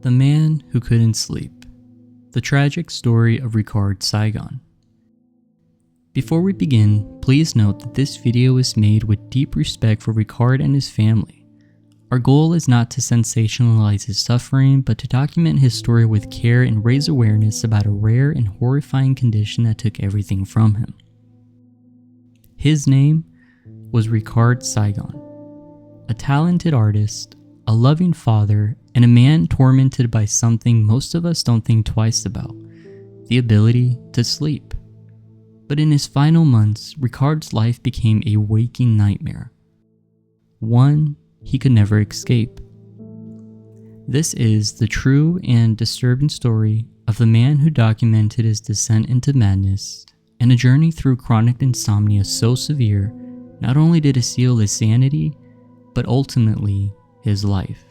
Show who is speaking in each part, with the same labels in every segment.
Speaker 1: The Man Who Couldn't Sleep. The Tragic Story of Ricard Saigon. Before we begin, please note that this video is made with deep respect for Ricard and his family. Our goal is not to sensationalize his suffering, but to document his story with care and raise awareness about a rare and horrifying condition that took everything from him. His name was Ricard Saigon, a talented artist, a loving father, and a man tormented by something most of us don't think twice about: the ability to sleep. But in his final months, Ricard's life became a waking nightmare, one he could never escape. This is the true and disturbing story of the man who documented his descent into madness and a journey through chronic insomnia so severe, not only did it seal his sanity, but ultimately his life.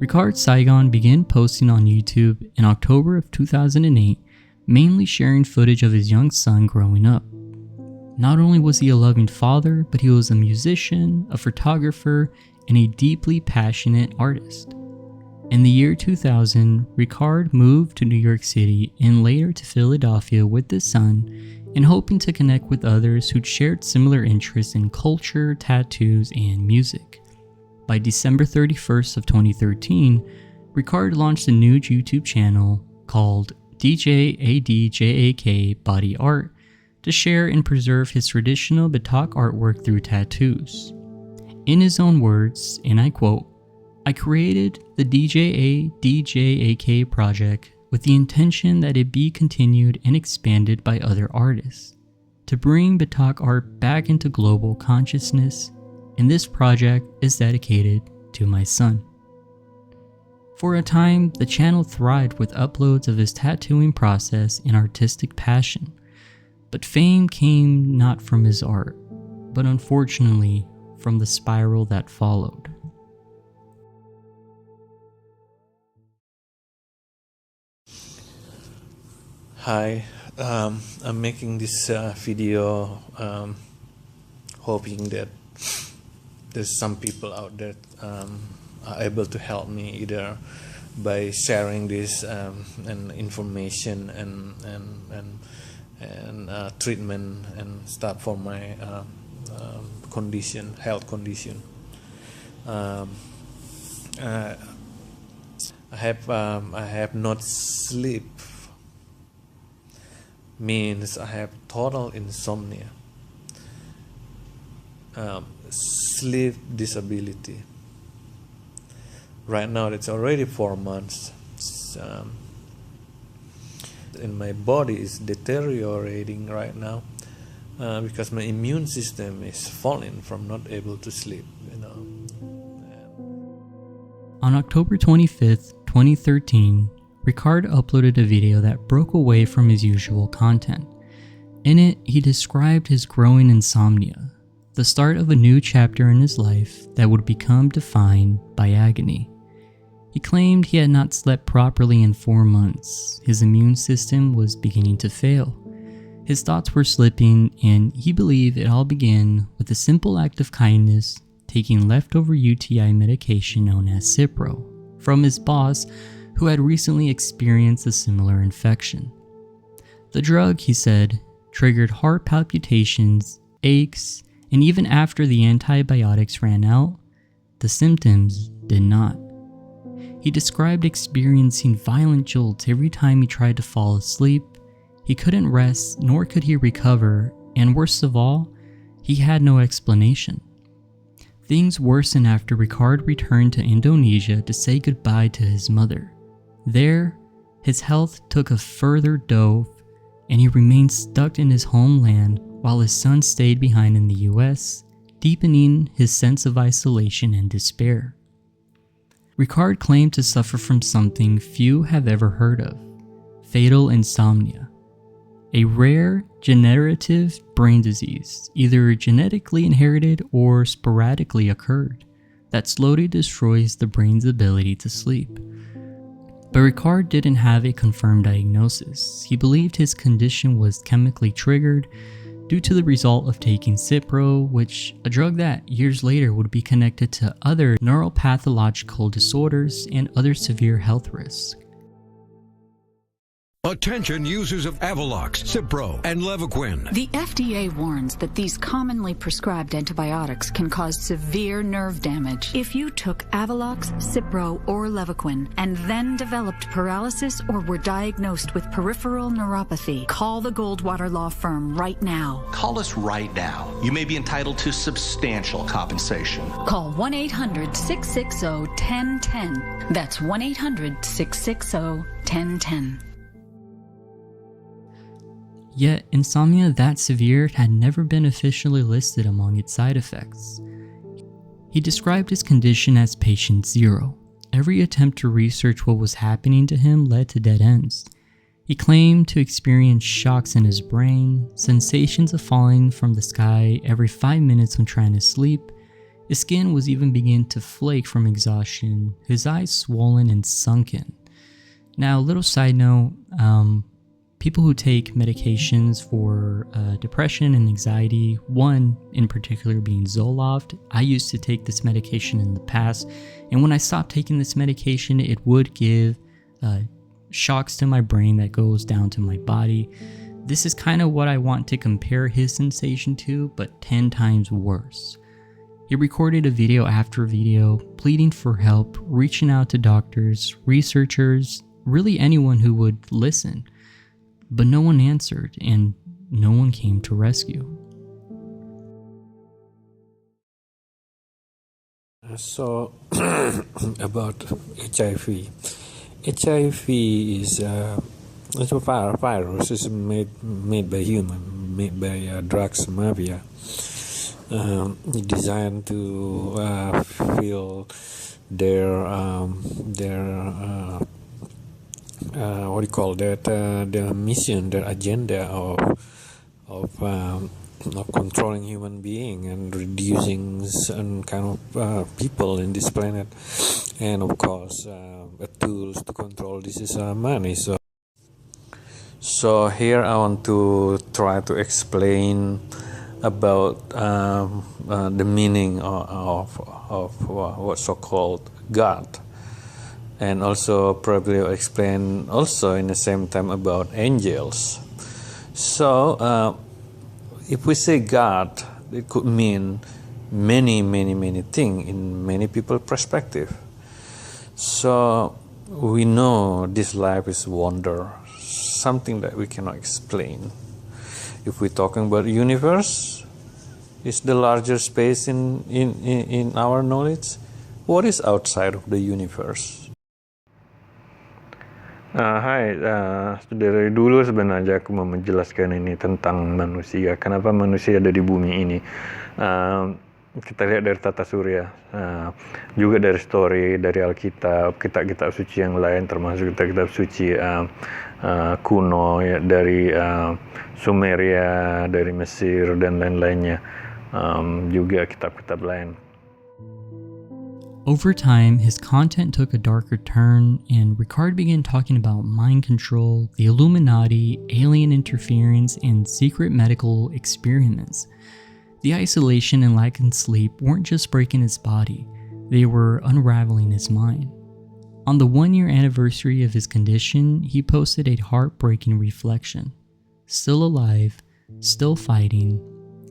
Speaker 1: Ricard Saigon began posting on YouTube in October of 2008, mainly sharing footage of his young son growing up. Not only was he a loving father, but he was a musician, a photographer, and a deeply passionate artist. In the year 2000, Ricard moved to New York City and later to Philadelphia with his son, and hoping to connect with others who'd shared similar interests in culture, tattoos, and music. By December 31st of 2013, Ricard launched a new YouTube channel called DJADJAK Body Art to share and preserve his traditional Batak artwork through tattoos. In his own words, and I quote, "I created the DJADJAK project with the intention that it be continued and expanded by other artists, to bring Batak art back into global consciousness, and this project is dedicated to my son." For a time, the channel thrived with uploads of his tattooing process and artistic passion, but fame came not from his art, but unfortunately from the spiral that followed.
Speaker 2: Hi, I'm making this video hoping that there's some people out there are able to help me either by sharing this and information and treatment and stuff for my health condition. I have not sleep. Means I have total insomnia, sleep disability. Right now it's already 4 months, and my body is deteriorating right now because my immune system is falling from not able to sleep,
Speaker 1: On October 25th, 2013, Ricard uploaded a video that broke away from his usual content. In it, he described his growing insomnia, the start of a new chapter in his life that would become defined by agony. He claimed he had not slept properly in 4 months, his immune system was beginning to fail, his thoughts were slipping, and he believed it all began with a simple act of kindness, taking leftover UTI medication known as Cipro from his boss, who had recently experienced a similar infection. The drug, he said, triggered heart palpitations, aches, and even after the antibiotics ran out, the symptoms did not. He described experiencing violent jolts every time he tried to fall asleep. He couldn't rest, nor could he recover, and worst of all, he had no explanation. Things worsened after Ricard returned to Indonesia to say goodbye to his mother. There, his health took a further dove, and he remained stuck in his homeland while his son stayed behind in the US, deepening his sense of isolation and despair. Ricard claimed to suffer from something few have ever heard of: fatal insomnia, a rare degenerative brain disease, either genetically inherited or sporadically occurred, that slowly destroys the brain's ability to sleep. But Ricard didn't have a confirmed diagnosis. He believed his condition was chemically triggered due to the result of taking Cipro, which a drug that years later would be connected to other neuropathological disorders and other severe health risks.
Speaker 3: Attention users of Avelox, Cipro, and Levaquin.
Speaker 4: The FDA warns that these commonly prescribed antibiotics can cause severe nerve damage. If you took Avelox, Cipro, or Levaquin and then developed paralysis or were diagnosed with peripheral neuropathy, call the Goldwater Law Firm right now.
Speaker 5: Call us right now. You may be entitled to substantial compensation.
Speaker 4: Call 1-800-660-1010. That's 1-800-660-1010.
Speaker 1: Yet, insomnia that severe had never been officially listed among its side effects. He described his condition as patient zero. Every attempt to research what was happening to him led to dead ends. He claimed to experience shocks in his brain, sensations of falling from the sky every 5 minutes when trying to sleep. His skin was even beginning to flake from exhaustion, his eyes swollen and sunken. Now, little side note, people who take medications for depression and anxiety, one in particular being Zoloft. I used to take this medication in the past, and when I stopped taking this medication, it would give shocks to my brain that goes down to my body. This is kind of what I want to compare his sensation to, but 10 times worse. He recorded a video after video, pleading for help, reaching out to doctors, researchers, really anyone who would listen. But no one answered, and no one came to rescue.
Speaker 2: So, about HIV. HIV is a virus. It's made by human, made by drugs mafia. Designed to fill their their mission, their agenda of controlling human being and reducing certain kind of people in this planet, and of course tools to control this is money. So here I want to try to explain about the meaning of what's so-called God. And also probably explain also in the same time about angels. So if we say God, it could mean many things in many people's perspective. So we know this life is wonder, something that we cannot explain. If we're talking about universe, is the larger space in our knowledge. What is outside of the universe?
Speaker 6: Hai, dari dulu sebenarnya aku mau menjelaskan ini tentang manusia. Kenapa manusia ada di bumi ini? Kita lihat dari tata surya, juga dari story, dari Alkitab, kitab-kitab suci yang lain, termasuk kitab-kitab suci kuno, ya, dari Sumeria, dari Mesir, dan lain-lainnya, juga kitab-kitab lain.
Speaker 1: Over time, his content took a darker turn, and Ricard began talking about mind control, the Illuminati, alien interference, and secret medical experiments. The isolation and lack of sleep weren't just breaking his body, they were unraveling his mind. On the 1-year anniversary of his condition, he posted a heartbreaking reflection. Still alive, still fighting,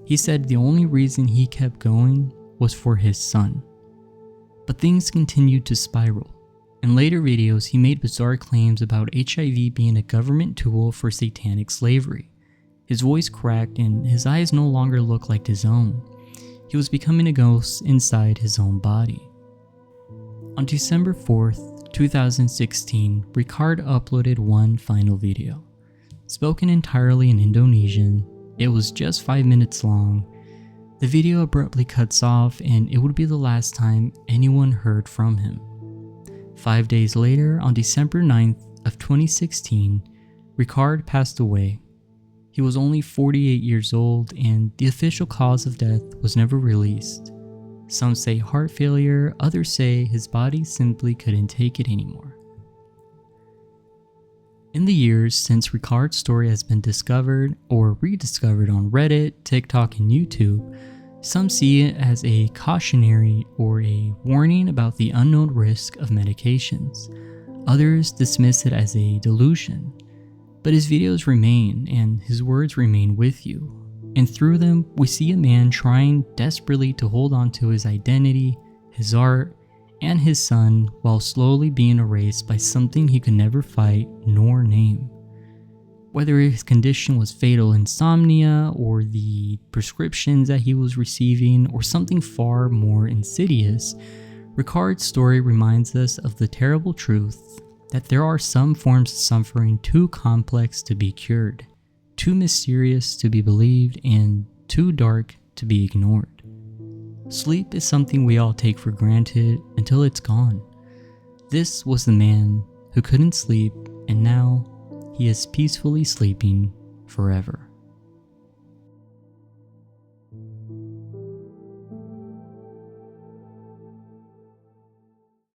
Speaker 1: he said the only reason he kept going was for his son. But things continued to spiral. In later videos, he made bizarre claims about HIV being a government tool for satanic slavery. His voice cracked and his eyes no longer looked like his own. He was becoming a ghost inside his own body. On December 4th, 2016, Ricard uploaded one final video. Spoken entirely in Indonesian, it was just 5 minutes long. The video abruptly cuts off, and it would be the last time anyone heard from him. 5 days later, on December 9th of 2016, Ricard passed away. He was only 48 years old, and the official cause of death was never released. Some say heart failure, others say his body simply couldn't take it anymore. In the years since Ricard's story has been discovered or rediscovered on Reddit, TikTok, and YouTube, some see it as a cautionary or a warning about the unknown risk of medications. Others dismiss it as a delusion. But his videos remain, and his words remain with you. And through them, we see a man trying desperately to hold on to his identity, his art, and his son while slowly being erased by something he could never fight nor name. Whether his condition was fatal insomnia, or the prescriptions that he was receiving, or something far more insidious, Ricard's story reminds us of the terrible truth that there are some forms of suffering too complex to be cured, too mysterious to be believed, and too dark to be ignored. Sleep is something we all take for granted until it's gone. This was the man who couldn't sleep, and now he is peacefully sleeping forever.